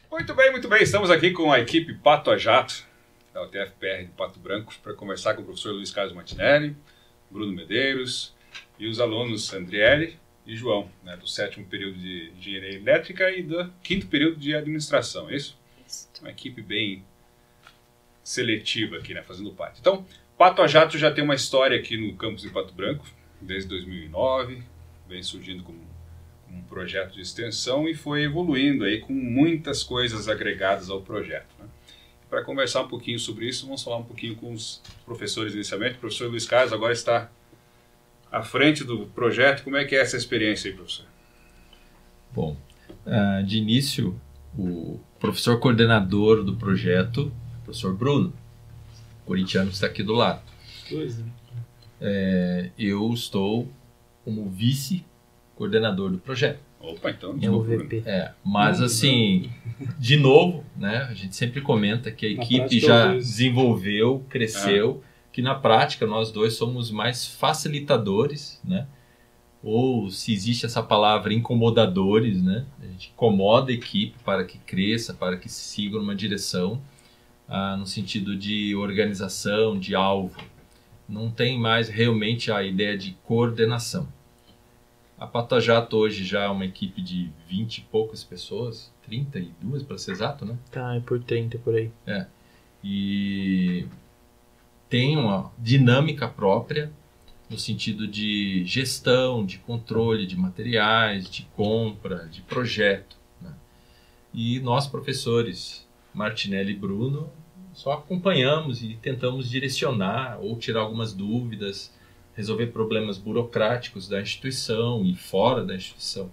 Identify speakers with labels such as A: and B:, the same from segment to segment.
A: Muito bem, muito bem. Estamos aqui com a equipe Pato a Jato, da UTF-PR de Pato Branco, para conversar com o professor Luiz Carlos Martinelli, Bruno Medeiros e os alunos Andriele e João, né, do 7º período de Engenharia Elétrica e do 5º período de Administração, é isso?
B: Isso.
A: Uma equipe bem seletiva aqui, né, fazendo parte. Então, Pato a Jato já tem uma história aqui no campus de Pato Branco, desde 2009, vem surgindo como um projeto de extensão e foi evoluindo aí com muitas coisas agregadas ao projeto, né? Para conversar um pouquinho sobre isso, vamos falar um pouquinho com os professores inicialmente. O professor Luiz Carlos agora está à frente do projeto. Como é que é essa experiência aí, professor?
C: Bom, de início, o professor coordenador do projeto, o professor Bruno, corintiano, que está aqui do lado.
D: Pois
C: Eu estou como vice-coordenador do projeto.
A: Opa, então...
B: É o VP.
C: Mas assim, de novo, né, a gente sempre comenta que a equipe
D: prática,
C: já
D: dois.
C: desenvolveu, cresceu, que na prática nós dois somos mais facilitadores, né? Ou se existe essa palavra, incomodadores, né? A gente incomoda a equipe para que cresça, para que siga numa direção, no sentido de organização, de alvo. Não tem mais realmente a ideia de coordenação. A Pato a Jato hoje já é uma equipe de 20 e poucas pessoas, 32 para ser exato, né?
B: Tá, é por 30 por aí.
C: E tem uma dinâmica própria no sentido de gestão, de controle de materiais, de compra, de projeto, né? E nós, professores Martinelli e Bruno, só acompanhamos e tentamos direcionar ou tirar algumas dúvidas, resolver problemas burocráticos da instituição e fora da instituição.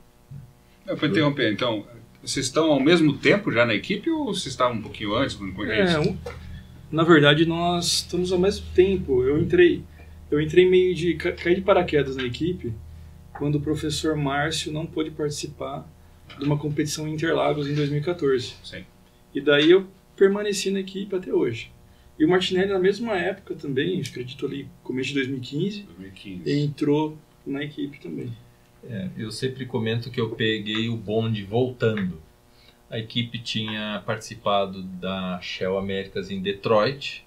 A: Eu vou interromper, então, vocês estão ao mesmo tempo já na equipe ou vocês estavam um pouquinho antes? Como é isso?
D: Na verdade, nós estamos ao mesmo tempo. Eu entrei meio de cair de paraquedas na equipe quando o professor Márcio não pôde participar de uma competição em Interlagos em 2014.
A: Sim.
D: E daí eu permaneci na equipe até hoje. E o Martinelli, na mesma época também, acredito ali, começo de 2015, entrou na equipe também.
C: Eu sempre comento que eu peguei o bonde voltando. A equipe tinha participado da Shell Américas em Detroit,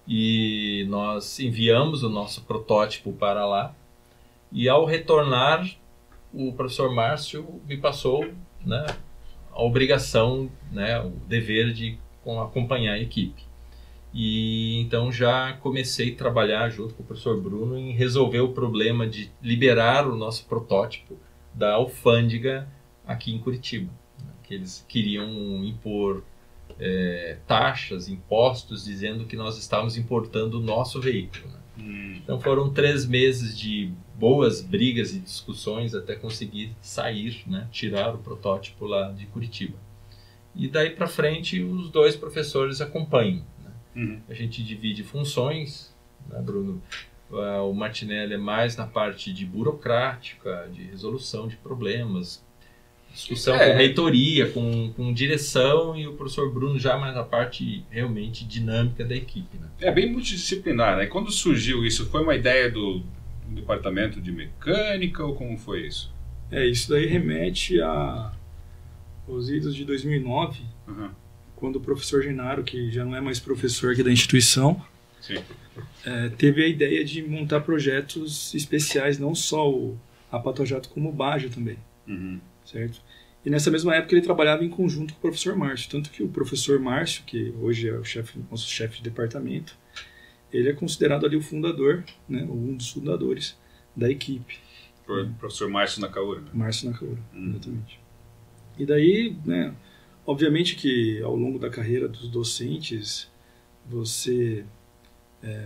C: e nós enviamos o nosso protótipo para lá. E ao retornar, o professor Márcio me passou, né, a obrigação, né, o dever de acompanhar a equipe. E então já comecei a trabalhar junto com o professor Bruno em resolver o problema de liberar o nosso protótipo da alfândega aqui em Curitiba, né, que eles queriam impor taxas, impostos, dizendo que nós estávamos importando o nosso veículo, né? Então foram 3 meses de boas brigas e discussões até conseguir sair, né, tirar o protótipo lá de Curitiba. E daí para frente os 2 professores acompanham. A gente divide funções, né, Bruno? O Martinelli é mais na parte de burocrática, de resolução de problemas, discussão com reitoria, com direção, e o professor Bruno já mais na parte realmente dinâmica da equipe, né?
A: É bem multidisciplinar, né? Quando surgiu isso, foi uma ideia do departamento de mecânica ou como foi isso?
D: Isso daí remete aos idos de 2009, quando o professor Genaro, que já não é mais professor aqui da instituição, teve a ideia de montar projetos especiais, não só a Pato a Jato, como o Baja também. Certo? E nessa mesma época ele trabalhava em conjunto com o professor Márcio, tanto que o professor Márcio, que hoje é o nosso chefe de departamento, ele é considerado ali o fundador, né, um dos fundadores da equipe.
A: Professor Márcio Nakaura. Né?
D: Márcio Nakaura, exatamente. E daí, né, obviamente que ao longo da carreira dos docentes, você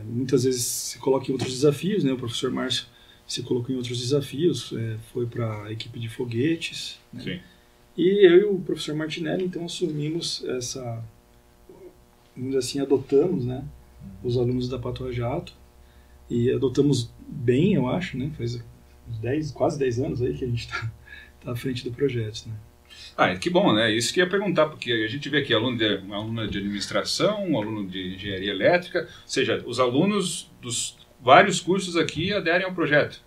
D: muitas vezes se coloca em outros desafios, né? O professor Márcio se colocou em outros desafios, foi para a equipe de foguetes, né?
A: Sim.
D: E eu e o professor Martinelli, então, assumimos essa, vamos dizer assim, adotamos, né, os alunos da Pato a Jato, e adotamos bem, eu acho, né? Faz uns quase 10 anos aí que a gente tá à frente do projeto, né?
A: Que bom, né? Isso que eu ia perguntar, porque a gente vê aqui aluno de administração, um aluno de engenharia elétrica, ou seja, os alunos dos vários cursos aqui aderem ao projeto.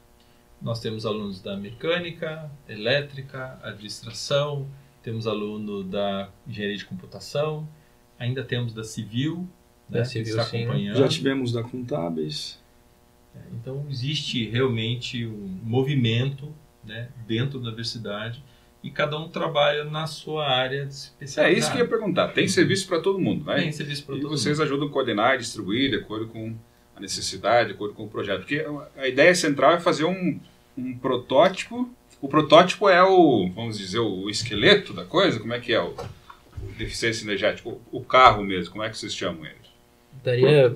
C: Nós temos alunos da mecânica, elétrica, administração, temos aluno da engenharia de computação, ainda temos da civil, né, que está acompanhando.
D: Já tivemos da contábeis.
C: Então existe realmente um movimento, né, dentro da universidade e cada um trabalha na sua área de especialidade.
A: É isso que eu ia perguntar. Tem serviço para todo mundo, né?
C: Tem serviço para todo mundo.
A: E vocês ajudam a coordenar e distribuir de acordo com a necessidade, de acordo com o projeto. Porque a ideia central é fazer um protótipo. O protótipo é vamos dizer, o esqueleto da coisa? Como é que é o deficiência energética? O carro mesmo, como é que vocês chamam ele?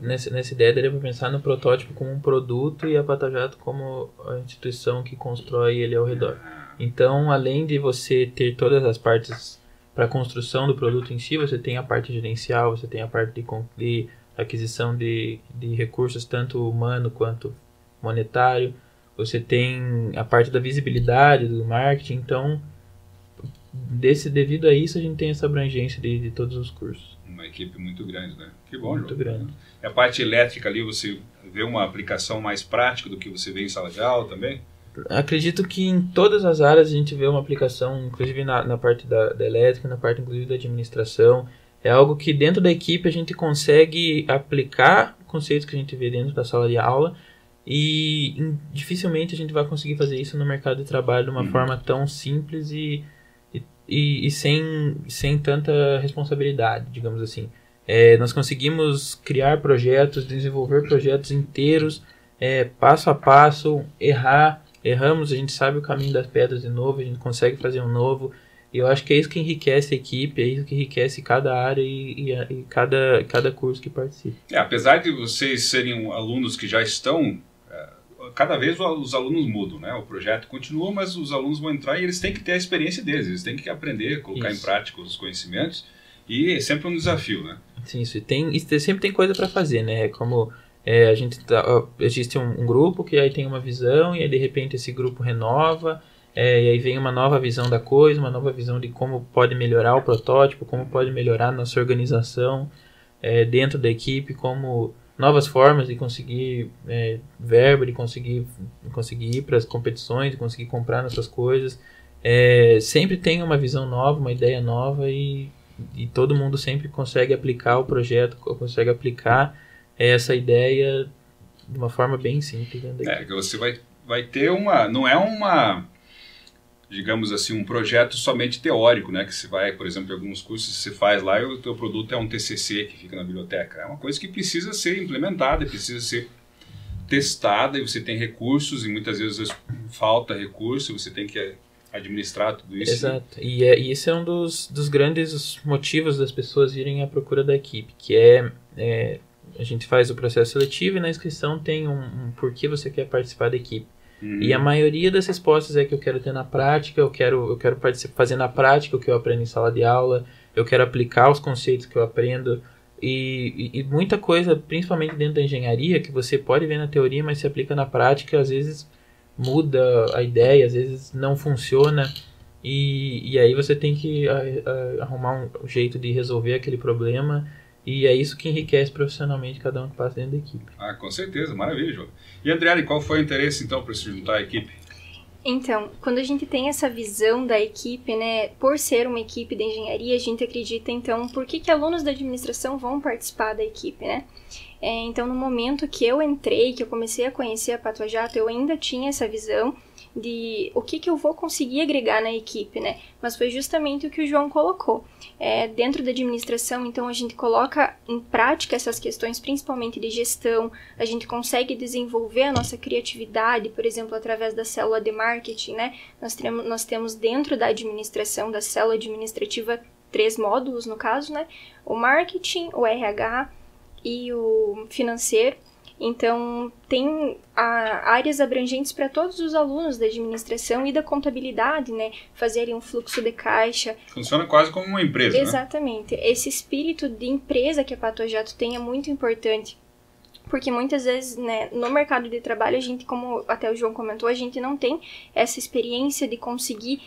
B: Nessa ideia, daria para pensar no protótipo como um produto e a Patojato como a instituição que constrói ele ao redor. Então, além de você ter todas as partes para a construção do produto em si, você tem a parte gerencial, você tem a parte de aquisição de recursos, tanto humano quanto monetário, você tem a parte da visibilidade, do marketing. Então, devido a isso, a gente tem essa abrangência de todos os cursos.
A: Uma equipe muito grande, né? Que bom,
B: muito grande.
A: E a parte elétrica ali, você vê uma aplicação mais prática do que você vê em sala de aula também?
B: Acredito que em todas as áreas a gente vê uma aplicação, inclusive na parte da elétrica, na parte inclusive da administração. É algo que dentro da equipe a gente consegue aplicar conceitos que a gente vê dentro da sala de aula e dificilmente a gente vai conseguir fazer isso no mercado de trabalho de uma forma tão simples e sem tanta responsabilidade, digamos assim. Nós conseguimos criar projetos, desenvolver projetos inteiros, passo a passo, erramos, a gente sabe o caminho das pedras de novo, a gente consegue fazer um novo, e eu acho que é isso que enriquece a equipe, é isso que enriquece cada área e cada curso que participa.
A: Apesar de vocês serem alunos que já estão, cada vez os alunos mudam, né? O projeto continua, mas os alunos vão entrar e eles têm que ter a experiência deles, eles têm que aprender, colocar em prática os conhecimentos, e é sempre um desafio, né?
B: Sim, isso. Sempre tem coisa para fazer, né? Como existe um grupo que aí tem uma visão e aí de repente esse grupo renova, e aí vem uma nova visão da coisa, uma nova visão de como pode melhorar o protótipo, como pode melhorar a nossa organização dentro da equipe, como novas formas de conseguir verba, de conseguir ir para as competições, de conseguir comprar nossas coisas. Sempre tem uma visão nova, uma ideia nova e todo mundo sempre consegue aplicar o projeto, consegue aplicar essa ideia de uma forma bem simples.
A: Que você vai ter não é digamos assim, um projeto somente teórico, né? Que você vai, por exemplo, em alguns cursos você faz lá e o teu produto é um TCC que fica na biblioteca. É uma coisa que precisa ser implementada, precisa ser testada e você tem recursos e muitas vezes falta recurso, você tem que administrar tudo isso.
B: Exato. E isso é um dos grandes motivos das pessoas irem à procura da equipe, que a gente faz o processo seletivo e na inscrição tem um porquê você quer participar da equipe. E a maioria das respostas é que eu quero ter na prática, eu quero fazer na prática o que eu aprendo em sala de aula, eu quero aplicar os conceitos que eu aprendo e muita coisa, principalmente dentro da engenharia, que você pode ver na teoria, mas se aplica na prática, às vezes muda a ideia, às vezes não funciona e aí você tem que arrumar um jeito de resolver aquele problema. E é isso que enriquece profissionalmente cada um que passa dentro da equipe.
A: Com certeza, maravilha, João. E Andriane, qual foi o interesse então para se juntar à equipe?
E: Então, quando a gente tem essa visão da equipe, né, por ser uma equipe de engenharia, a gente acredita então por que alunos da administração vão participar da equipe, né? Então, no momento que eu entrei, que eu comecei a conhecer a Patojato, eu ainda tinha essa visão de o que eu vou conseguir agregar na equipe, né? Mas foi justamente o que o João colocou. Dentro da administração, então, a gente coloca em prática essas questões, principalmente de gestão, a gente consegue desenvolver a nossa criatividade, por exemplo, através da célula de marketing, né? Nós temos dentro da administração, da célula administrativa, 3 módulos, no caso, né? O marketing, o RH e o financeiro. Então, tem áreas abrangentes para todos os alunos da administração e da contabilidade, né? Fazerem um fluxo de caixa.
A: Funciona quase como uma empresa,
E: Exatamente. Né? Esse espírito de empresa que a Patojato tem é muito importante. Porque muitas vezes, né, no mercado de trabalho, a gente, como até o João comentou, a gente não tem essa experiência de conseguir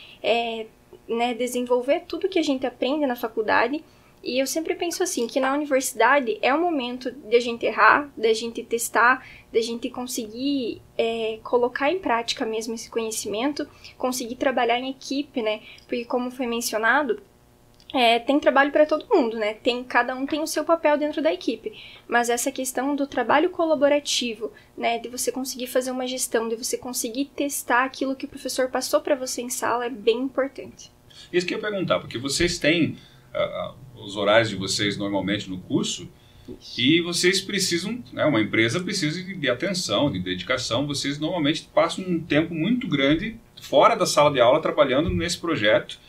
E: desenvolver tudo que a gente aprende na faculdade E eu sempre penso assim, que na universidade é o momento de a gente errar, da gente testar, da gente conseguir colocar em prática mesmo esse conhecimento, conseguir trabalhar em equipe, né? Porque como foi mencionado, tem trabalho para todo mundo, né? Cada um tem o seu papel dentro da equipe. Mas essa questão do trabalho colaborativo, né? De você conseguir fazer uma gestão, de você conseguir testar aquilo que o professor passou para você em sala é bem importante.
A: Isso que eu ia perguntar, porque vocês têm os horários de vocês normalmente no curso, isso. E vocês precisam, né, uma empresa precisa de atenção, de dedicação, vocês normalmente passam um tempo muito grande fora da sala de aula trabalhando nesse projeto.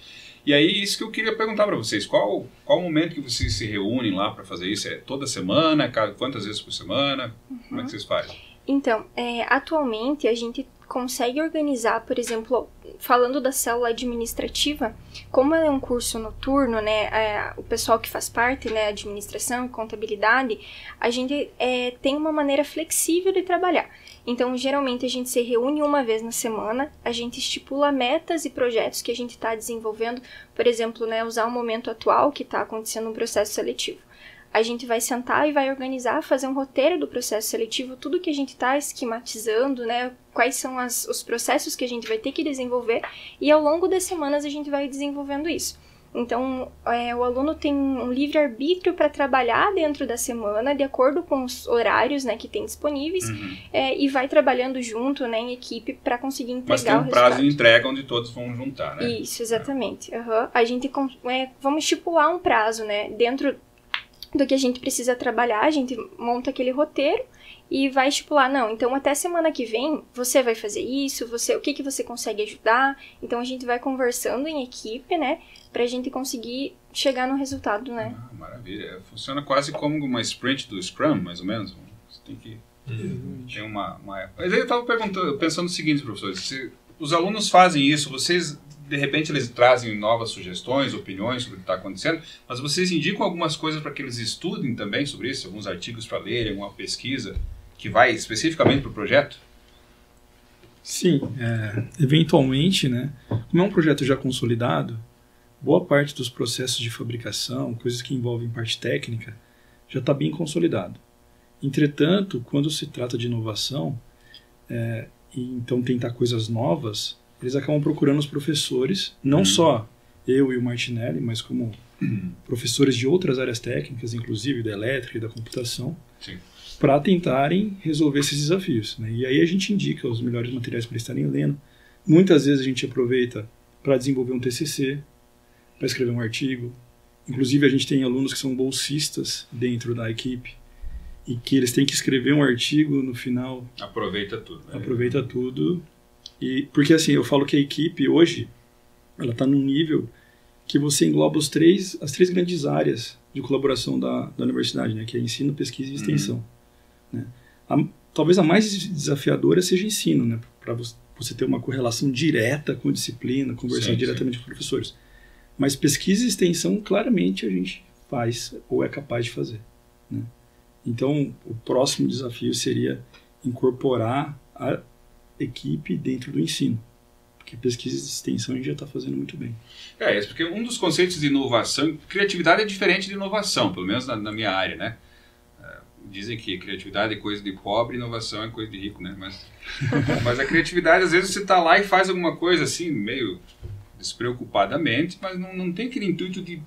A: E aí, isso que eu queria perguntar para vocês, qual o momento que vocês se reúnem lá para fazer isso? É toda semana? Quantas vezes por semana? Como é que vocês fazem?
E: Então, atualmente a gente consegue organizar, por exemplo, falando da célula administrativa, como é um curso noturno, né, o pessoal que faz parte, né, administração e contabilidade, a gente tem uma maneira flexível de trabalhar. Então, geralmente, a gente se reúne uma vez na semana, a gente estipula metas e projetos que a gente está desenvolvendo, por exemplo, né, usar o momento atual que está acontecendo um processo seletivo. A gente vai sentar e vai organizar, fazer um roteiro do processo seletivo, tudo que a gente está esquematizando, né, quais são os processos que a gente vai ter que desenvolver, e ao longo das semanas a gente vai desenvolvendo isso. Então, o aluno tem um livre-arbítrio para trabalhar dentro da semana, de acordo com os horários, né, que tem disponíveis, e vai trabalhando junto, né, em equipe para conseguir entregar o resultado.
A: Mas tem um prazo de entrega onde todos vão juntar, né?
E: Isso, exatamente. A gente vamos estipular um prazo, né, dentro do que a gente precisa trabalhar, a gente monta aquele roteiro e vai estipular, não, então até semana que vem você vai fazer isso, o que você consegue ajudar. Então a gente vai conversando em equipe, né, pra gente conseguir chegar no resultado, né.
A: Maravilha, funciona quase como uma sprint do Scrum, mais ou menos. Você tem que ter uma Mas aí eu estava pensando o seguinte, professor, se os alunos fazem isso, vocês de repente eles trazem novas sugestões, opiniões sobre o que está acontecendo, mas vocês indicam algumas coisas para que eles estudem também sobre isso, alguns artigos para lerem, alguma pesquisa que vai especificamente para o projeto?
D: Sim, eventualmente, né, como é um projeto já consolidado, boa parte dos processos de fabricação, coisas que envolvem parte técnica, já está bem consolidado. Entretanto, quando se trata de inovação, e então tentar coisas novas, eles acabam procurando os professores, não só eu e o Martinelli, mas como professores de outras áreas técnicas, inclusive da elétrica e da computação, para tentarem resolver esses desafios, né? E aí a gente indica os melhores materiais para eles estarem lendo. Muitas vezes a gente aproveita para desenvolver um TCC, para escrever um artigo. Inclusive a gente tem alunos que são bolsistas dentro da equipe e que eles têm que escrever um artigo no final.
A: Aproveita tudo. Né?
D: Aproveita tudo. Porque assim, eu falo que a equipe hoje, ela está num nível que você engloba as três grandes áreas de colaboração da universidade, né? Que é ensino, pesquisa e extensão. Né? Talvez a mais desafiadora seja ensino, né? Para você ter uma correlação direta com a disciplina, conversar diretamente com os professores. Mas pesquisa e extensão, claramente, a gente faz ou é capaz de fazer. Né? Então, o próximo desafio seria incorporar a equipe dentro do ensino, porque pesquisa e extensão a gente já está fazendo muito bem.
A: Porque um dos conceitos de inovação, criatividade é diferente de inovação, pelo menos na minha área, né? Dizem que criatividade é coisa de pobre, inovação é coisa de rico, né? Mas a criatividade, às vezes você está lá e faz alguma coisa assim, meio despreocupadamente, mas não tem aquele intuito de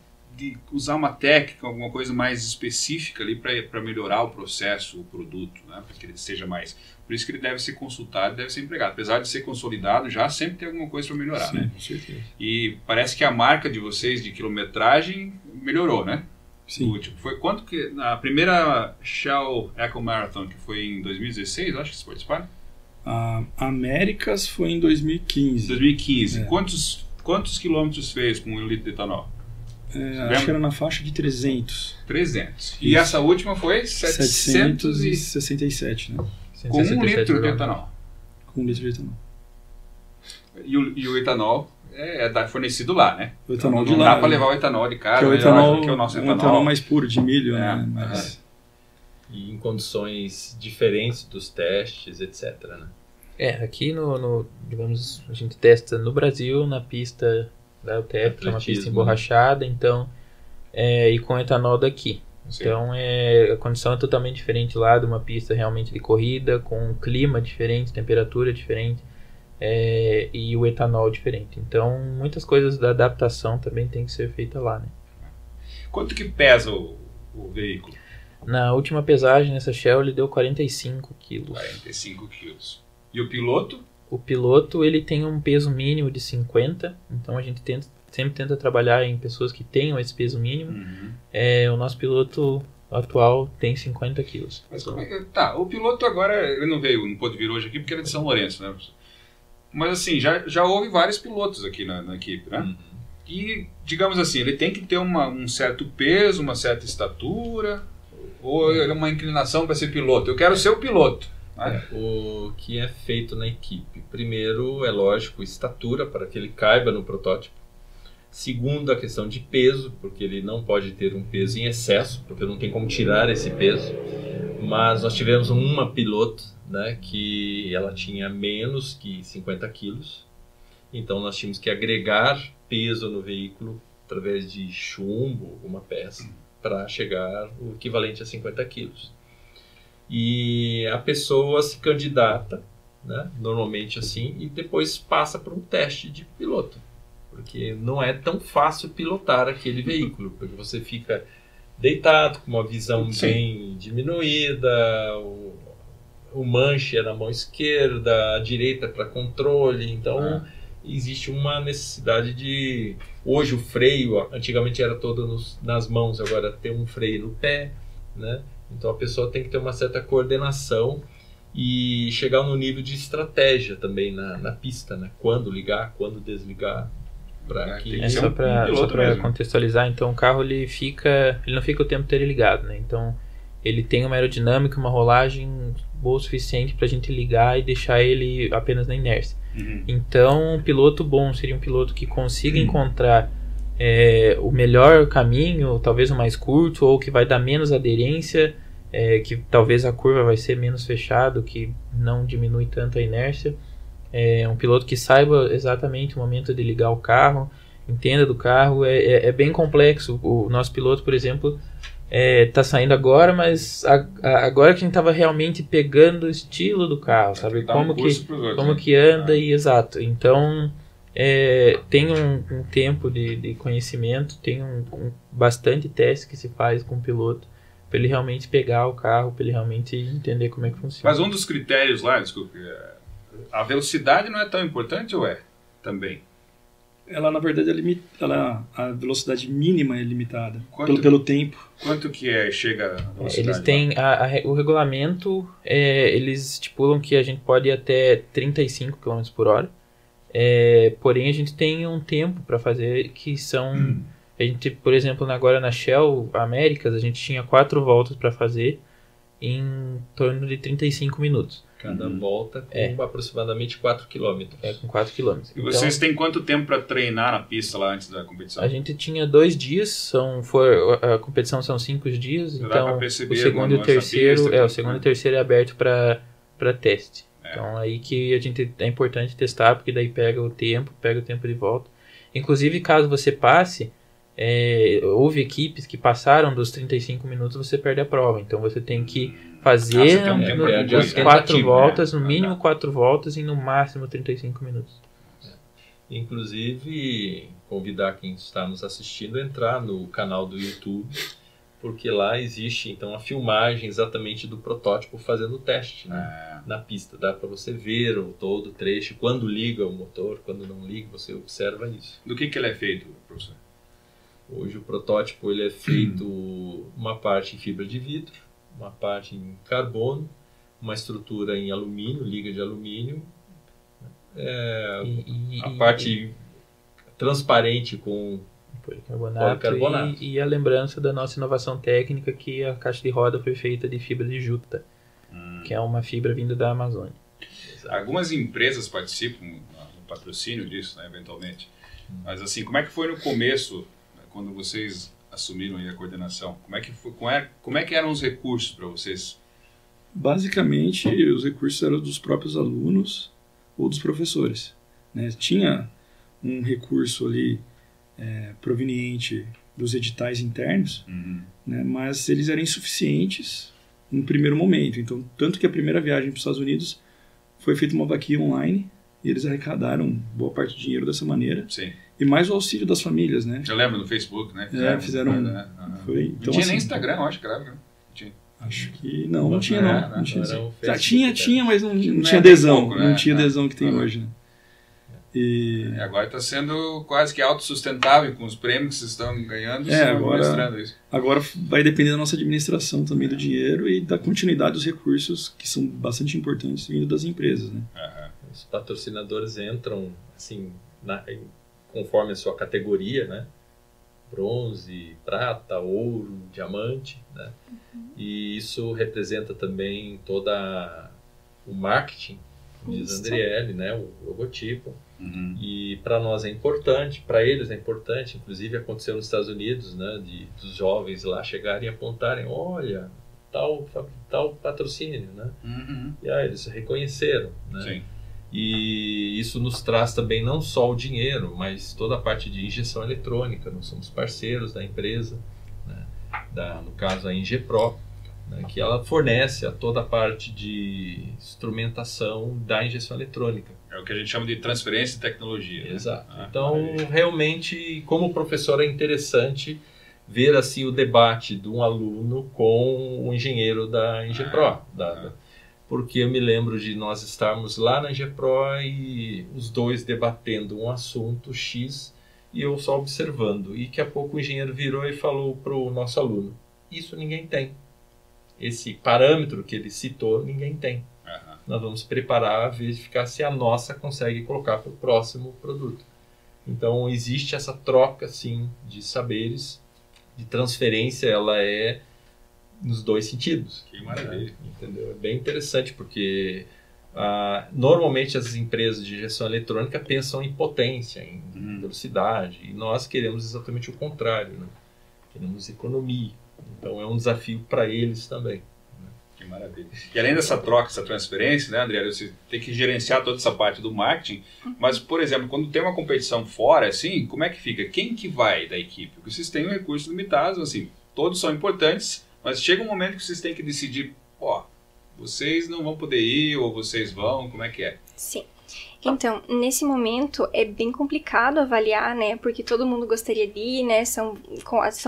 A: usar uma técnica, alguma coisa mais específica ali para melhorar o processo, o produto, né? Para que ele seja mais... Por isso que ele deve ser consultado, deve ser empregado. Apesar de ser consolidado, já sempre tem alguma coisa para melhorar, né?
D: Com certeza.
A: E parece que a marca de vocês de quilometragem melhorou, né?
D: Sim.
A: Foi quanto que... A primeira Shell Eco Marathon, que foi em 2016, acho que vocês participaram?
D: A Américas foi em 2015.
A: 2015. Quantos quilômetros fez com 1 litro de etanol?
D: Acho que era na faixa de 300.
A: 300.
D: Isso.
A: E essa última foi
D: 767, né?
A: Com 1 litro de etanol.
D: Com 1 litro de etanol.
A: E o etanol é fornecido lá, né?
D: O etanol
A: não dá para levar o etanol de casa,
D: que é
A: o nosso etanol.
D: O etanol mais puro, de milho, né? Mas...
C: E em condições diferentes dos testes, etc, né?
B: Aqui digamos, a gente testa no Brasil, na pista da UTF, que é uma pista emborrachada, então e com etanol daqui. Sim. Então a condição é totalmente diferente lá de uma pista realmente de corrida, com um clima diferente, temperatura diferente e o etanol diferente. Então muitas coisas da adaptação também tem que ser feita lá, né?
A: Quanto que pesa o veículo?
B: Na última pesagem nessa Shell ele deu 45 quilos.
A: 45 quilos. E o piloto?
B: O piloto ele tem um peso mínimo de 50, então a gente sempre tenta trabalhar em pessoas que tenham esse peso mínimo. O nosso piloto atual tem 50 quilos.
A: Mas o piloto agora, ele não pôde vir hoje aqui porque ele é de São Lourenço, né? Mas assim, já houve vários pilotos aqui na equipe, né? E, digamos assim, ele tem que ter um certo peso, uma certa estatura, ou uma inclinação para ser piloto. Eu quero ser o piloto.
C: O que é feito na equipe? Primeiro, é lógico, estatura, para que ele caiba no protótipo. Segundo, a questão de peso, porque ele não pode ter um peso em excesso, porque não tem como tirar esse peso. Mas nós tivemos uma piloto, né, que ela tinha menos que 50 quilos. Então nós tínhamos que agregar peso no veículo através de chumbo, alguma peça, para chegar o equivalente a 50 quilos. E a pessoa se candidata, né, normalmente assim, e depois passa por um teste de piloto. Porque não é tão fácil pilotar aquele veículo, porque você fica deitado, com uma visão bem diminuída, o manche é na mão esquerda, a direita para controle, então existe uma necessidade de... Hoje o freio, antigamente era todo nas mãos, agora tem um freio no pé, né? Então a pessoa tem que ter uma certa coordenação e chegar no nível de estratégia também na pista, né? Quando ligar, quando desligar.
B: Só para contextualizar, então o carro ele não fica o tempo inteiro ligado, né? Então ele tem uma aerodinâmica, uma rolagem boa o suficiente para a gente ligar e deixar ele apenas na inércia. Então um piloto bom seria um piloto que consiga encontrar o melhor caminho, talvez o mais curto, ou que vai dar menos aderência, que talvez a curva vai ser menos fechada, que não diminui tanto a inércia. Um piloto que saiba exatamente o momento de ligar o carro, entenda do carro, é bem complexo. O nosso piloto, por exemplo, está saindo agora, mas agora que a gente estava realmente pegando o estilo do carro, sabe? Como que anda e exato. Então tem um tempo de conhecimento, tem bastante teste que se faz com o piloto para ele realmente pegar o carro, para ele realmente entender como é que funciona.
A: Mas um dos critérios lá, desculpe, a velocidade não é tão importante ou também?
D: Ela, na verdade, a velocidade mínima é limitada pelo tempo.
A: Quanto que chega a velocidade?
B: Eles têm o regulamento, eles estipulam que a gente pode ir até 35 km por hora. Porém, a gente tem um tempo para fazer que são... A gente, por exemplo, agora na Shell Américas, a gente tinha 4 voltas para fazer em torno de 35 minutos.
C: Cada volta com aproximadamente 4 km.
B: Com 4 km.
A: E vocês têm quanto tempo para treinar na pista lá antes da competição?
B: A gente tinha 2 dias, a competição são 5 dias, então o segundo e o terceiro é aberto para teste. Então aí que é importante testar, porque daí pega o tempo de volta. Inclusive, caso você passe, houve equipes que passaram dos 35 minutos, você perde a prova. Então você tem que fazer 4 voltas, no mínimo 4 voltas e no máximo 35 minutos.
C: Inclusive, convidar quem está nos assistindo a entrar no canal do YouTube, porque lá existe então a filmagem exatamente do protótipo fazendo o teste, né, na pista. Dá para você ver todo o trecho, quando liga o motor, quando não liga, você observa isso.
A: Do que ele é feito, professor?
C: Hoje o protótipo ele é feito uma parte em fibra de vidro, uma parte em carbono, uma estrutura em alumínio, liga de alumínio, a parte transparente com policarbonato.
B: E a lembrança da nossa inovação técnica, que a caixa de roda foi feita de fibra de juta, que é uma fibra vinda da Amazônia.
A: Algumas empresas participam no patrocínio disso, né, eventualmente. Mas assim, como é que foi no começo, quando vocês assumiram aí a coordenação? Como é que eram os recursos para vocês?
D: Basicamente, os recursos eram dos próprios alunos ou dos professores, né? Tinha um recurso ali proveniente dos editais internos, né, mas eles eram insuficientes no primeiro momento. Então, tanto que a primeira viagem para os Estados Unidos foi feita uma vaquinha online e eles arrecadaram boa parte do dinheiro dessa maneira.
A: Sim.
D: E mais o auxílio das famílias, né?
A: Eu lembro no Facebook, né?
D: Fizeram... Foi, então,
A: não tinha
D: assim,
A: nem Instagram, eu acho que era, né?
D: Acho que não tinha não. Não tinha,
C: Facebook,
D: mas não tinha adesão.
A: Pouco, né?
D: Não tinha adesão que tem hoje, né? E
A: agora está sendo quase que autossustentável com os prêmios que vocês estão ganhando. Mostrando isso.
D: Agora vai depender da nossa administração também do dinheiro e da continuidade dos recursos, que são bastante importantes vindo das empresas, né?
C: Os patrocinadores entram assim conforme a sua categoria, né? Bronze, prata, ouro, diamante, né? E isso representa também toda o marketing, como diz Andriele, né? O logotipo. E para nós é importante, para eles é importante, inclusive aconteceu nos Estados Unidos, né? Dos jovens lá chegarem e apontarem, olha, tal patrocínio, né? E aí eles reconheceram, né? Sim. E isso nos traz também não só o dinheiro, mas toda a parte de injeção eletrônica. Nós somos parceiros da empresa, né? No caso a Ingepro, né? Que ela fornece a toda a parte de instrumentação da injeção eletrônica.
A: É o que a gente chama de transferência de tecnologia. Né?
C: Exato. Então, realmente, como professor, é interessante ver assim o debate de um aluno com o engenheiro da Ingepro, porque eu me lembro de nós estarmos lá na Ingepro e os dois debatendo um assunto X e eu só observando. E daqui a pouco o engenheiro virou e falou para o nosso aluno, isso ninguém tem. Esse parâmetro que ele citou, ninguém tem. Nós vamos preparar, verificar se a nossa consegue colocar para o próximo produto. Então, existe essa troca, sim, de saberes, de transferência, ela é nos dois sentidos.
A: Que maravilha.
C: Entendeu? É bem interessante, porque normalmente as empresas de injeção eletrônica pensam em potência, em velocidade, e nós queremos exatamente o contrário, né? Queremos economia. Então, é um desafio para eles também.
A: Que maravilha. E além dessa troca, essa transferência, né, André, você tem que gerenciar toda essa parte do marketing, mas, por exemplo, quando tem uma competição fora, assim, como é que fica? Quem que vai da equipe? Porque vocês têm recursos limitados, assim, todos são importantes, mas chega um momento que vocês têm que decidir, vocês não vão poder ir, ou vocês vão, como é que é?
E: Sim. Então, nesse momento é bem complicado avaliar, né, porque todo mundo gostaria de ir, né, são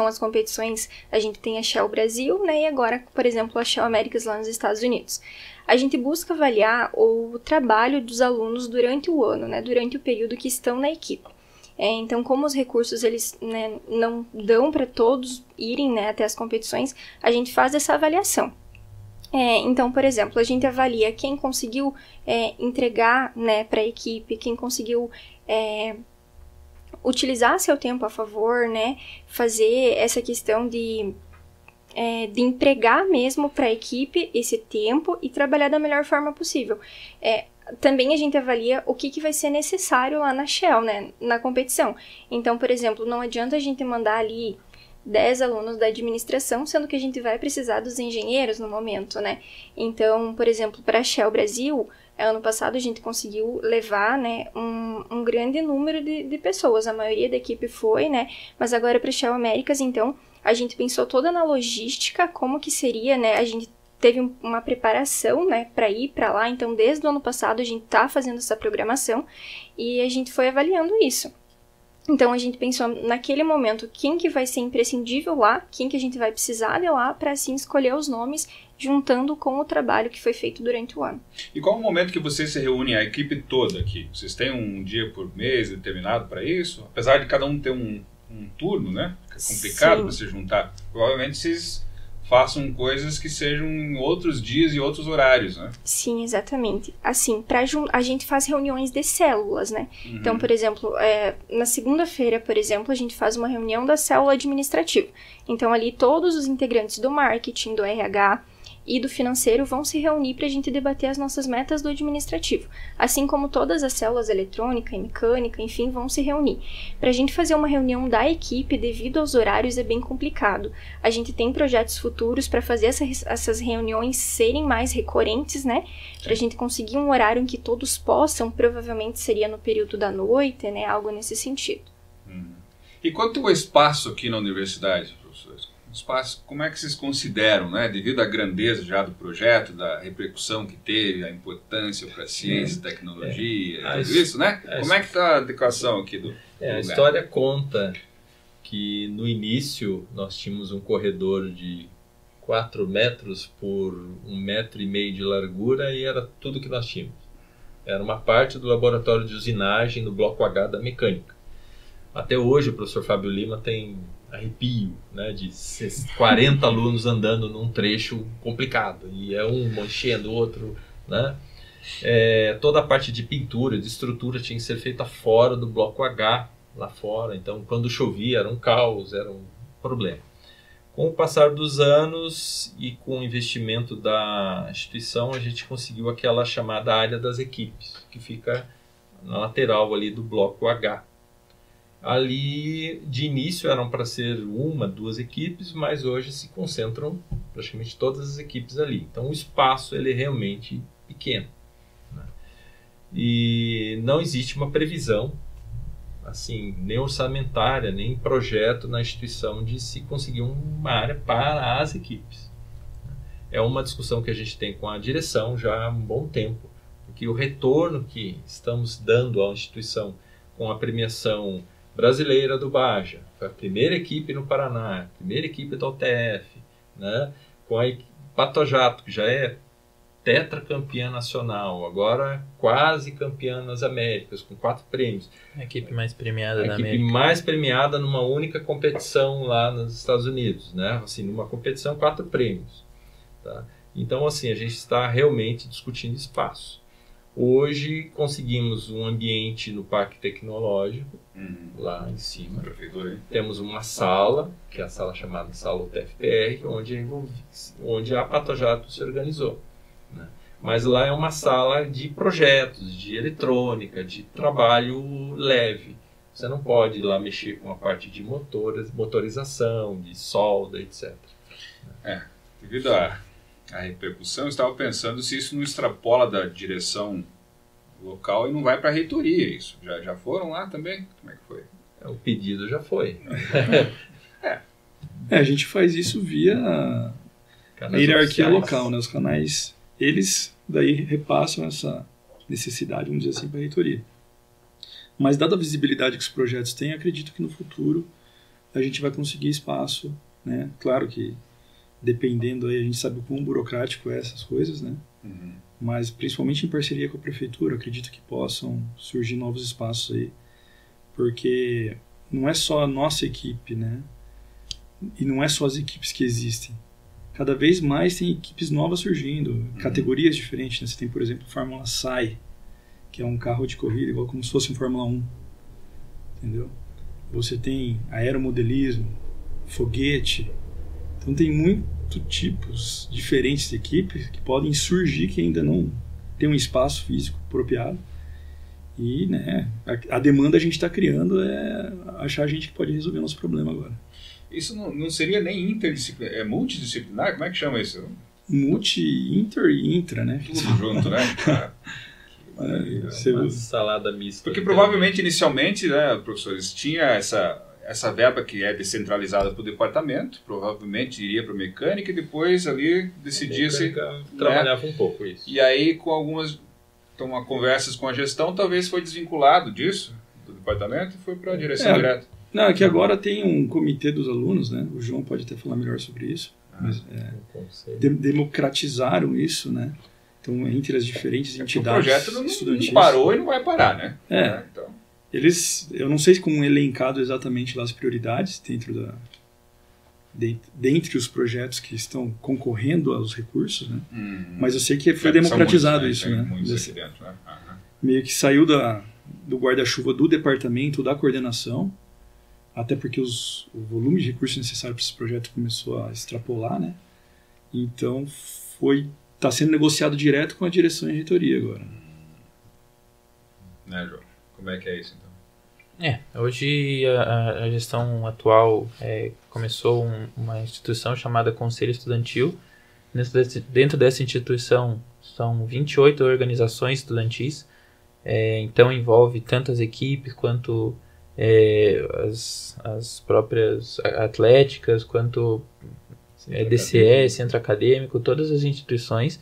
E: as competições, a gente tem a Shell Brasil, né, e agora, por exemplo, a Shell Américas lá nos Estados Unidos. A gente busca avaliar o trabalho dos alunos durante o ano, né, durante o período que estão na equipe. Então, como os recursos eles, né, não dão para todos irem, né, até as competições, a gente faz essa avaliação. Então, por exemplo, a gente avalia quem conseguiu entregar, né, para a equipe, quem conseguiu utilizar seu tempo a favor, né, fazer essa questão de empregar mesmo para a equipe esse tempo e trabalhar da melhor forma possível. Também a gente avalia o que vai ser necessário lá na Shell, né, na competição. Então, por exemplo, não adianta a gente mandar ali 10 alunos da administração, sendo que a gente vai precisar dos engenheiros no momento, né? Então, por exemplo, para a Shell Brasil, ano passado a gente conseguiu levar, né, um grande número de pessoas, a maioria da equipe foi, né? Mas agora para a Shell Américas, então, a gente pensou toda na logística, como que seria, né? A gente teve uma preparação, né, para ir para lá, então desde o ano passado a gente tá fazendo essa programação e a gente foi avaliando isso. Então, a gente pensou naquele momento quem que vai ser imprescindível lá, quem que a gente vai precisar de lá, para assim escolher os nomes, juntando com o trabalho que foi feito durante o ano.
A: E qual é o momento que vocês se reúnem, a equipe toda aqui? Vocês têm um dia por mês determinado para isso? Apesar de cada um ter um turno, né? É complicado para se juntar. Provavelmente vocês façam coisas que sejam em outros dias e outros horários, né?
E: Sim, exatamente. Assim, a gente faz reuniões de células, né? Então, por exemplo, na segunda-feira, por exemplo, a gente faz uma reunião da célula administrativa. Então, ali todos os integrantes do marketing, do RH e do financeiro vão se reunir para a gente debater as nossas metas do administrativo. Assim como todas as células eletrônica e mecânica, enfim, vão se reunir. Para a gente fazer uma reunião da equipe, devido aos horários, é bem complicado. A gente tem projetos futuros para fazer essas reuniões serem mais recorrentes, né? Para a gente conseguir um horário em que todos possam, provavelmente seria no período da noite, né? Algo nesse sentido.
A: E quanto ao espaço aqui na universidade, professores? Espaço, como é que vocês consideram, né? Devido à grandeza já do projeto, da repercussão que teve, a importância para a ciência, tecnologia, tudo isso, né? Como é que está a adequação aqui do lugar?
C: A história conta que no início nós tínhamos um corredor de 4 metros por 1,5 metro de largura e era tudo que nós tínhamos. Era uma parte do laboratório de usinagem do bloco H da mecânica. Até hoje o professor Fábio Lima tem arrepio, né, de 40 alunos andando num trecho complicado, e é um enchendo o outro, né? Toda a parte de pintura, de estrutura tinha que ser feita fora do bloco H, lá fora, então quando chovia era um caos, era um problema. Com o passar dos anos e com o investimento da instituição, a gente conseguiu aquela chamada área das equipes, que fica na lateral ali do bloco H. Ali, de início, eram para ser 1, 2 equipes, mas hoje se concentram praticamente todas as equipes ali. Então, o espaço ele é realmente pequeno, né? E não existe uma previsão, assim, nem orçamentária, nem projeto na instituição de se conseguir uma área para as equipes. É uma discussão que a gente tem com a direção já há um bom tempo, porque o retorno que estamos dando à instituição com a premiação brasileira do Baja, foi a primeira equipe no Paraná, a primeira equipe da UTF, né? Com a Pato Jato, que já é tetracampeã nacional, agora quase campeã nas Américas, com 4 prêmios.
B: A equipe mais premiada da América.
C: A equipe mais premiada numa única competição lá nos Estados Unidos, né? Assim, numa competição, 4 prêmios. Tá? Então, assim, a gente está realmente discutindo espaço. Hoje conseguimos um ambiente no Parque Tecnológico, lá em cima. Temos uma sala, que é a sala chamada Sala UTFPR, onde a Pato Jato se organizou, né? Mas lá é uma sala de projetos, de eletrônica, de trabalho leve. Você não pode ir lá mexer com a parte de motorização, de solda, etc.
A: Devido à repercussão, eu estava pensando se isso não extrapola da direção local e não vai para a reitoria isso. Já foram lá também? Como é que foi?
C: O pedido já foi.
D: A gente faz isso via a hierarquia local, né? Os canais, eles daí repassam essa necessidade, vamos dizer assim, para a reitoria. Mas dada a visibilidade que os projetos têm, acredito que no futuro a gente vai conseguir espaço, né? Claro que dependendo aí, a gente sabe o quão burocrático é essas coisas, né? Mas principalmente em parceria com a prefeitura, acredito que possam surgir novos espaços aí, porque não é só a nossa equipe, né? E não é só as equipes que existem. Cada vez mais tem equipes novas surgindo, categorias diferentes, né? Você tem, por exemplo, a Fórmula SAI, que é um carro de corrida, igual como se fosse um Fórmula 1, entendeu? Você tem aeromodelismo, foguete. Então tem muitos tipos diferentes de equipes que podem surgir que ainda não tem um espaço físico apropriado. E, né, a demanda a gente está criando é achar gente que pode resolver o nosso problema agora.
A: Isso não seria nem interdisciplinar, é multidisciplinar? Como é que chama isso?
D: Multi, inter e intra, né?
A: Tudo junto, né?
C: Uma salada mista.
A: Porque provavelmente, inicialmente, né, professores, tinha essa verba que é descentralizada para o departamento, provavelmente iria para a mecânica e depois ali decidia-se...
C: Trabalhava um pouco isso.
A: E aí, com algumas conversas com a gestão, talvez foi desvinculado disso, do departamento, e foi para a direção direta.
D: Não, é que agora tem um comitê dos alunos, né? O João pode até falar melhor sobre isso. Mas, democratizaram isso, né? Então, entre as diferentes entidades
A: estudantis. O projeto não parou e não vai parar, né?
D: Então... eu não sei como elencado exatamente lá as prioridades dentre os projetos que estão concorrendo aos recursos, né? Mas eu sei que foi democratizado muitos, isso, né? Meio que saiu do guarda-chuva do departamento, da coordenação, até porque o volume de recursos necessário para esse projeto começou a extrapolar, né? Então está sendo negociado direto com a direção e a reitoria agora.
A: Né, João? Como é que é isso, então?
B: Hoje a gestão atual começou uma instituição chamada Conselho Estudantil. Dentro dessa instituição são 28 organizações estudantis, então envolve tanto as equipes quanto as próprias atléticas, quanto DCE, centro acadêmico, todas as instituições.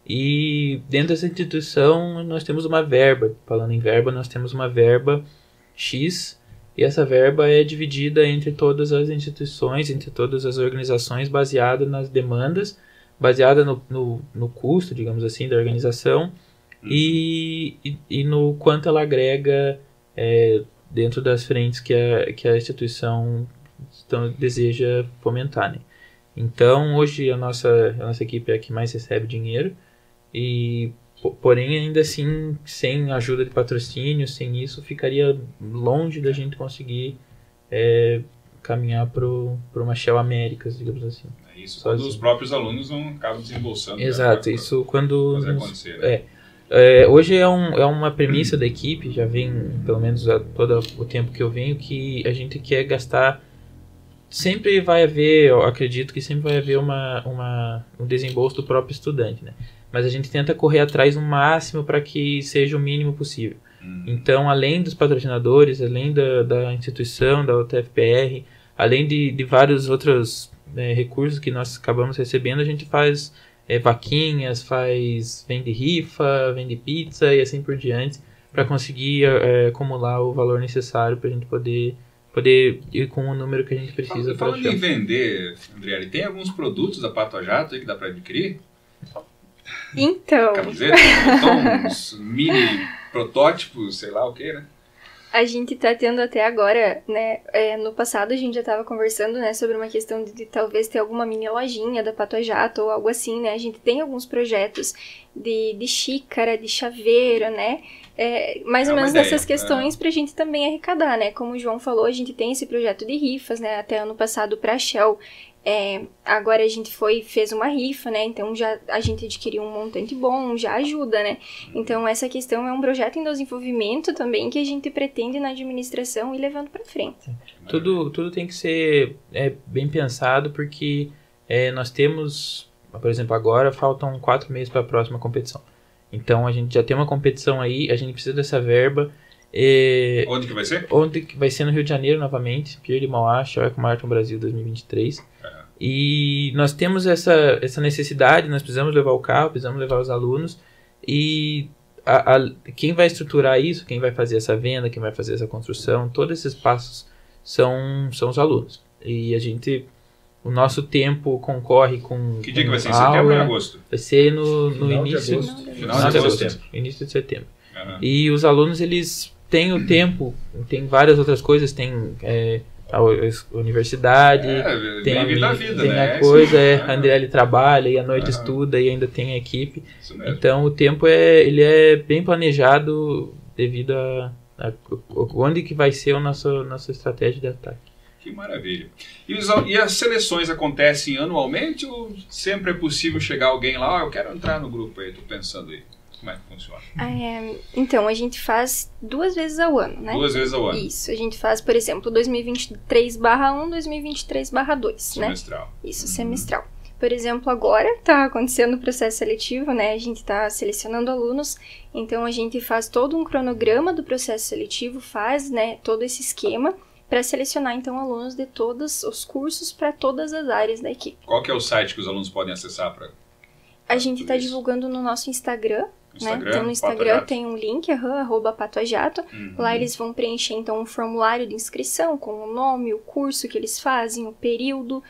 B: E dentro dessa instituição nós temos uma verba. Falando em verba, nós temos uma verba X, e essa verba é dividida entre todas as instituições, entre todas as organizações, baseada nas demandas, baseada no custo, digamos assim, da organização, e no quanto ela agrega dentro das frentes que a instituição deseja fomentar, né? Então, hoje a nossa equipe é a que mais recebe dinheiro, porém, ainda assim, sem ajuda de patrocínio, sem isso, ficaria longe da gente conseguir caminhar para uma Shell Américas, digamos assim.
A: Isso quando os próprios alunos não acabam desembolsando.
B: Exato, isso quando...
A: fazer acontecer, né?
B: Hoje é uma premissa da equipe, já vem, pelo menos todo o tempo que eu venho, que a gente quer gastar. Sempre vai haver, eu acredito que sempre vai haver um desembolso do próprio estudante, né? Mas a gente tenta correr atrás o máximo para que seja o mínimo possível. Então, além dos patrocinadores, além da instituição, da UTFPR, além de vários outros recursos que nós acabamos recebendo, a gente faz vaquinhas, vende rifa, vende pizza e assim por diante, para conseguir acumular o valor necessário para a gente poder ir com o número que a gente precisa.
A: Falando em vender, Andriele, tem alguns produtos da Pato a Jato aí que dá para adquirir?
E: Então...
A: Camiseta, uns mini protótipos, sei lá o que, né?
E: A gente tá tendo até agora, né, no passado a gente já tava conversando, né, sobre uma questão de talvez ter alguma mini lojinha da Pato a Jato ou algo assim, né, a gente tem alguns projetos de xícara, de chaveiro, né, mais ou menos nessas questões pra gente também arrecadar, né, como o João falou, a gente tem esse projeto de rifas, né, até ano passado pra Shell. Agora a gente fez uma rifa, né? Então a gente adquiriu um montante bom, já ajuda, né? Então essa questão é um projeto em desenvolvimento também que a gente pretende na administração ir levando para frente.
B: Tudo tem que ser bem pensado, porque nós temos, por exemplo, agora faltam 4 meses para a próxima competição. Então a gente já tem uma competição aí, a gente precisa dessa verba.
A: Onde que vai ser?
B: Vai ser no Rio de Janeiro novamente, Pier de Mauá, Shell EcoMarathon Brasil 2023. E nós temos essa necessidade, nós precisamos levar o carro, precisamos levar os alunos, e quem vai estruturar isso, quem vai fazer essa venda, quem vai fazer essa construção, todos esses passos são os alunos. E o nosso tempo concorre com...
A: Que dia que vai ser? Em setembro ou em agosto?
B: Vai ser no início...
A: Final de agosto.
B: Início de setembro. E os alunos, eles têm o tempo, tem várias outras coisas, tem... a universidade, tem a vida, né? A Andriele trabalha e à noite estuda e ainda tem a equipe. Então o tempo ele é bem planejado devido a onde que vai ser a nossa estratégia de ataque.
A: Que maravilha. E as seleções acontecem anualmente ou sempre é possível chegar alguém lá, eu quero entrar no grupo aí, tô pensando aí. Como é que funciona?
E: Então, a gente faz 2 vezes ao ano, né?
A: 2 vezes ao ano.
E: Isso, a gente faz, por exemplo, 2023/1, 2023/2,
A: semestral.
E: Né? Isso, semestral. Por exemplo, agora está acontecendo o processo seletivo, né? A gente está selecionando alunos, então a gente faz todo um cronograma do processo seletivo, faz, né, todo esse esquema para selecionar, então, alunos de todos os cursos para todas as áreas da equipe.
A: Qual que é o site que os alunos podem acessar para...
E: A gente está divulgando no nosso Instagram, né? Então no Instagram tem um link, @patoajato. Lá eles vão preencher então um formulário de inscrição com o nome, o curso que eles fazem, o período,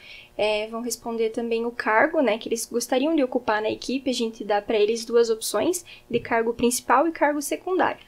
E: vão responder também o cargo, né, que eles gostariam de ocupar na equipe. A gente dá para eles 2 opções de cargo principal e cargo secundário.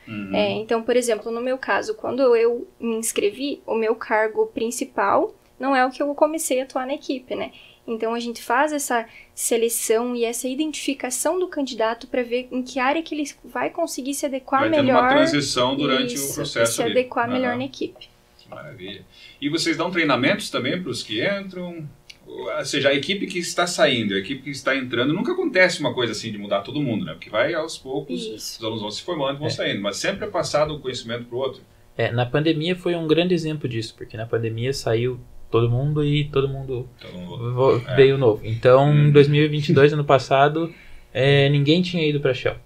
E: Então, por exemplo, no meu caso, quando eu me inscrevi, o meu cargo principal não é o que eu comecei a atuar na equipe, né? Então, a gente faz essa seleção e essa identificação do candidato para ver em que área que ele vai conseguir se adequar melhor.
A: Vai ter uma transição durante o processo.
E: Se adequar melhor na equipe.
A: Que maravilha. E vocês dão treinamentos também para os que entram? Ou seja, a equipe que está saindo, a equipe que está entrando, nunca acontece uma coisa assim de mudar todo mundo, né? Porque vai aos poucos, os alunos vão se formando, vão saindo, mas sempre é passado um conhecimento para o outro.
B: Na pandemia foi um grande exemplo disso, porque na pandemia saiu todo mundo e todo mundo veio novo. Então, em 2022, ano passado, ninguém tinha ido para a Shell.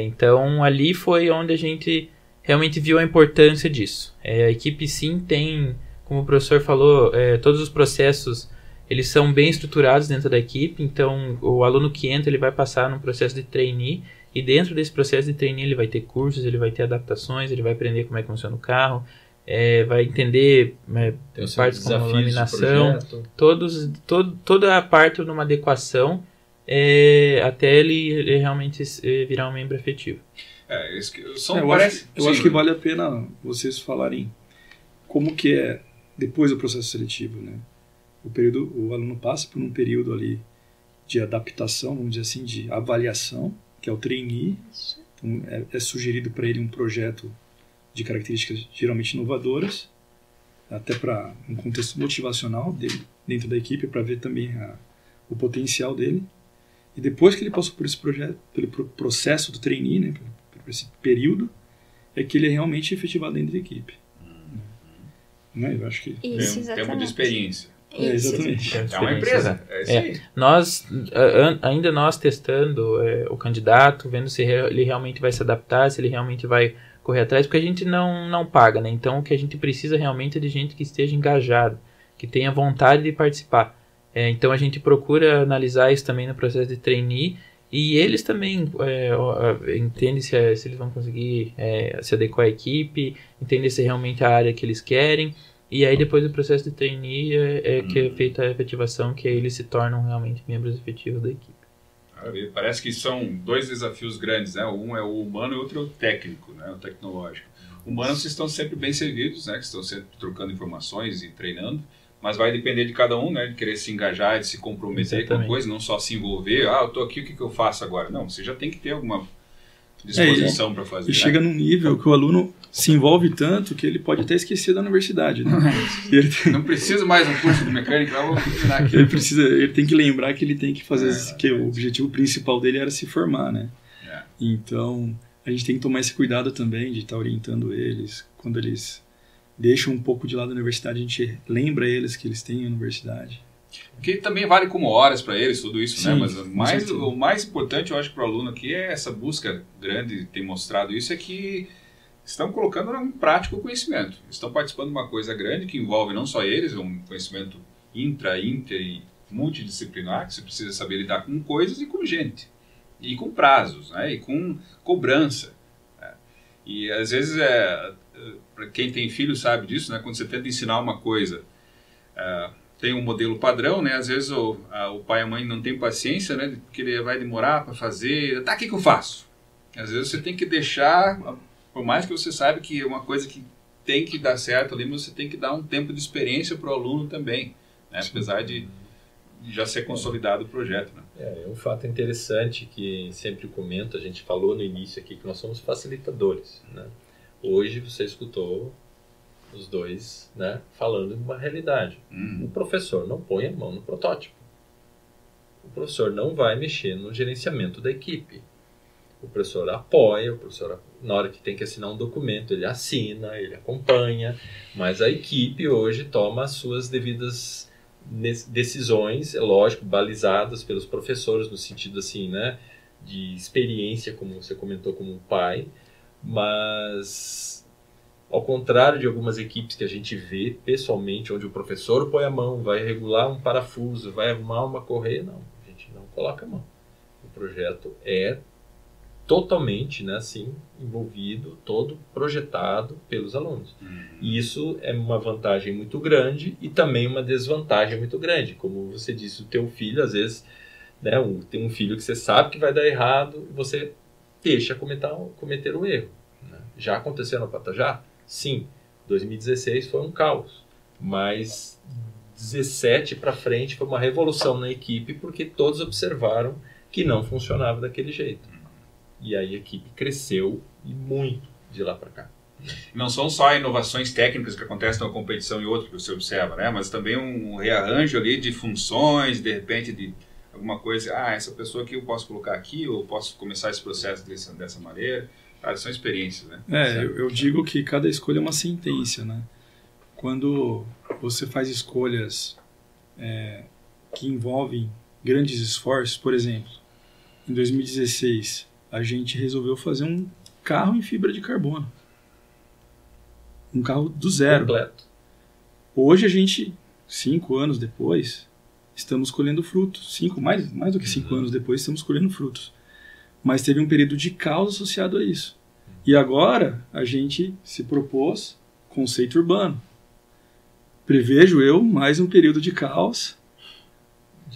B: Então, ali foi onde a gente realmente viu a importância disso. A equipe sim tem, como o professor falou, todos os processos eles são bem estruturados dentro da equipe, então o aluno que entra ele vai passar num processo de trainee, e dentro desse processo de trainee ele vai ter cursos, ele vai ter adaptações, ele vai aprender como é que funciona o carro, vai entender partes como laminação, toda a parte numa adequação até ele realmente virar um membro efetivo.
D: Eu acho que vale a pena vocês falarem como que é depois do processo seletivo, né? O aluno passa por um período ali de adaptação, vamos dizer assim, de avaliação, que é o trainee. Então, é sugerido para ele um projeto de características geralmente inovadoras, até para um contexto motivacional dele dentro da equipe, para ver também o potencial dele. E depois que ele passou por esse projeto, pelo processo do trainee, né, por esse período, é que ele é realmente efetivado dentro da equipe. Né? Eu acho que
E: isso,
A: tem um tempo de experiência.
D: Exatamente.
A: É uma empresa. É isso aí.
B: Ainda nós testando o candidato, vendo se ele realmente vai se adaptar, se ele realmente vai correr atrás, porque a gente não paga, né? Então o que a gente precisa realmente é de gente que esteja engajada, que tenha vontade de participar. Então a gente procura analisar isso também no processo de trainee, e eles também entendem se eles vão conseguir se adequar à equipe, entendem se é realmente a área que eles querem. E aí depois do processo de trainee que é feita a efetivação, que aí eles se tornam realmente membros efetivos da equipe.
A: Parece que são dois desafios grandes, né? Um é o humano e o outro é o técnico, né? O tecnológico. O humano vocês estão sempre bem servidos, né? Que estão sempre trocando informações e treinando, mas vai depender de cada um, né? De querer se engajar, de se comprometer com a coisa, não só se envolver. Eu estou aqui, o que eu faço agora? Não, você já tem que ter alguma disposição para fazer.
D: E chega num nível que o aluno se envolve tanto que ele pode até esquecer da universidade. Né?
A: Não precisa mais um curso de mecânica, vamos terminar aqui.
D: Ele tem que lembrar que ele tem que fazer que o objetivo principal dele era se formar, né? Então, a gente tem que tomar esse cuidado também de estar orientando eles. Quando eles deixam um pouco de lado a universidade, a gente lembra eles que eles têm a universidade.
A: Que também vale como horas para eles, tudo isso,
D: sim,
A: né? Mas o mais importante, eu acho, para o aluno aqui é essa busca grande, tem mostrado isso, é que estão colocando em prática o conhecimento. Estão participando de uma coisa grande que envolve não só eles, um conhecimento inter e multidisciplinar, que você precisa saber lidar com coisas e com gente, e com prazos, né? E com cobrança. Né? E às vezes, para quem tem filho sabe disso, né? Quando você tenta ensinar uma coisa... tem um modelo padrão, né? Às vezes o pai e a mãe não tem paciência, né? Porque ele vai demorar para fazer. Tá, o que eu faço? Às vezes você tem que deixar, por mais que você saiba que é uma coisa que tem que dar certo ali, mas você tem que dar um tempo de experiência para o aluno também, né? Apesar de já ser consolidado o projeto, né?
C: É um fato interessante que sempre comento, a gente falou no início aqui que nós somos facilitadores, né? Hoje você escutou os dois, né, falando de uma realidade. O professor não põe a mão no protótipo. O professor não vai mexer no gerenciamento da equipe. O professor apoia, na hora que tem que assinar um documento, ele assina, ele acompanha, mas a equipe hoje toma as suas devidas decisões, é lógico, balizadas pelos professores, no sentido assim, né, de experiência, como você comentou, como pai, mas... Ao contrário de algumas equipes que a gente vê pessoalmente, onde o professor põe a mão, vai regular um parafuso, vai arrumar uma correia, não, a gente não coloca a mão. O projeto é totalmente, né, assim, envolvido, todo projetado pelos alunos. E isso é uma vantagem muito grande e também uma desvantagem muito grande. Como você disse, o teu filho, às vezes, né, tem um filho que você sabe que vai dar errado e você deixa cometer o erro. Né? Já aconteceu no Patajá? Sim, 2016 foi um caos, mas 17 para frente foi uma revolução na equipe porque todos observaram que não funcionava daquele jeito. E aí a equipe cresceu e muito de lá para cá.
A: Não são só inovações técnicas que acontecem numa competição e outra que você observa, né? Mas também um rearranjo ali de funções, de repente de alguma coisa, essa pessoa aqui eu posso colocar aqui, ou posso começar esse processo dessa maneira. São experiências, né?
D: Eu digo que cada escolha é uma sentença, né? Quando você faz escolhas que envolvem grandes esforços, por exemplo, em 2016 a gente resolveu fazer um carro em fibra de carbono. Um carro do zero.
C: Completo.
D: Hoje a gente, 5 anos depois, estamos colhendo frutos. Mais do que 5 anos depois, estamos colhendo frutos. Mas teve um período de caos associado a isso. E agora a gente se propôs conceito urbano. Prevejo eu mais um período de caos,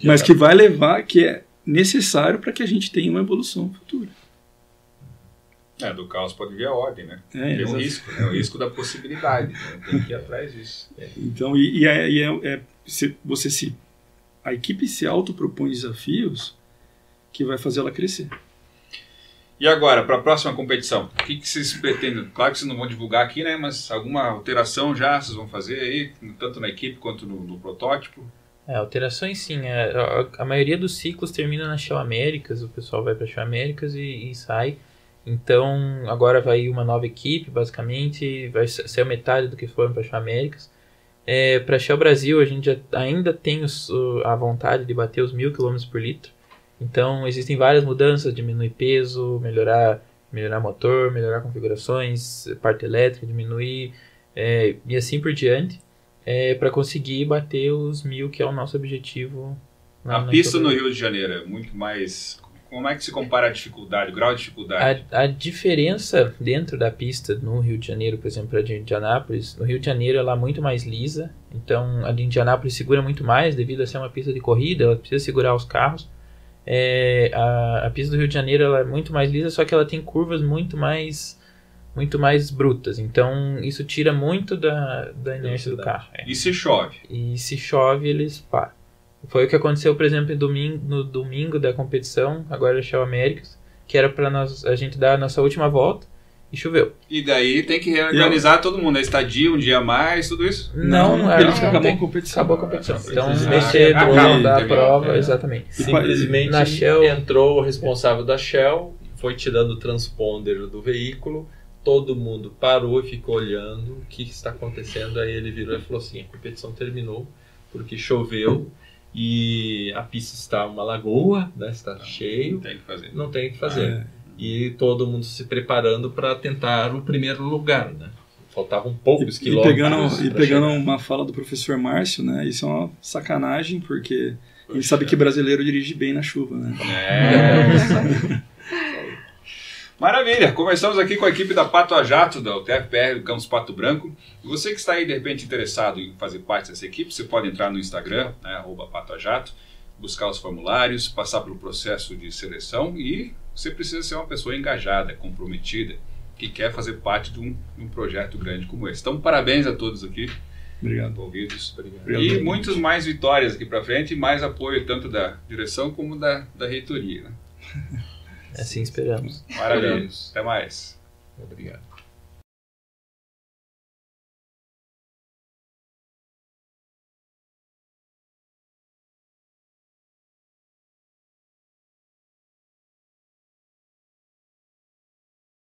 D: mas que vai levar, que é necessário para que a gente tenha uma evolução futura.
A: Do caos pode vir a ordem, né?
D: Tem
A: um risco, né? O risco da possibilidade. Né? Tem que ir atrás disso.
D: Então, a equipe se autopropõe desafios que vai fazer ela crescer.
A: E agora, para a próxima competição, o que vocês pretendem? Claro que vocês não vão divulgar aqui, né? Mas alguma alteração já vocês vão fazer aí, tanto na equipe quanto no protótipo?
B: Alterações sim. A maioria dos ciclos termina na Shell Américas, o pessoal vai para a Shell Américas e sai. Então, agora vai uma nova equipe, basicamente, vai ser metade do que foram para a Shell Américas. Para a Shell Brasil, a gente ainda tem a vontade de bater os 1.000 km por litro. Então, existem várias mudanças, diminuir peso, melhorar motor, melhorar configurações, parte elétrica, diminuir, e assim por diante, para conseguir bater os 1.000, que é o nosso objetivo.
A: A pista no Rio de Janeiro é muito mais... Como é que se compara a dificuldade, o grau de dificuldade?
B: A diferença dentro da pista no Rio de Janeiro, por exemplo, a de Indianápolis, no Rio de Janeiro ela é muito mais lisa, então a de Indianápolis segura muito mais, devido a ser uma pista de corrida, ela precisa segurar os carros. A pista do Rio de Janeiro ela é muito mais lisa, só que ela tem curvas muito mais brutas, então isso tira muito da inércia do carro.
A: E se chove?
B: E se chove, eles param. Foi o que aconteceu, por exemplo, no domingo da competição, agora a Shell Américas, que era para a gente dar a nossa última volta, e choveu.
A: E daí tem que reorganizar todo mundo, a estadia, um dia a mais, tudo isso?
B: Não, acabou a competição. Então, mexer, dar a prova, exatamente.
C: Simplesmente
B: na Shell
C: entrou o responsável da Shell, foi tirando o transponder do veículo, todo mundo parou e ficou olhando o que está acontecendo, aí ele virou e falou assim, a competição terminou, porque choveu, e a pista está uma lagoa, né, está cheio, não tem o que fazer. E todo mundo se preparando para tentar o primeiro lugar, né? Faltavam poucos quilômetros.
D: E pegando uma fala do professor Márcio, né, isso é uma sacanagem, porque a gente sabe que brasileiro dirige bem na chuva, né?
A: Maravilha, conversamos aqui com a equipe da Pato a Jato, da UTFPR do Campus Pato Branco. E você que está aí, de repente, interessado em fazer parte dessa equipe, você pode entrar no Instagram, né, @patoajato, buscar os formulários, passar pelo processo de seleção e você precisa ser uma pessoa engajada, comprometida, que quer fazer parte de um projeto grande como esse. Então, parabéns a todos aqui.
D: Obrigado.
A: Envolvidos. E muitas mais vitórias aqui para frente e mais apoio tanto da direção como da reitoria. Né?
B: Assim esperamos.
A: Maravilha. Até mais.
C: Obrigado.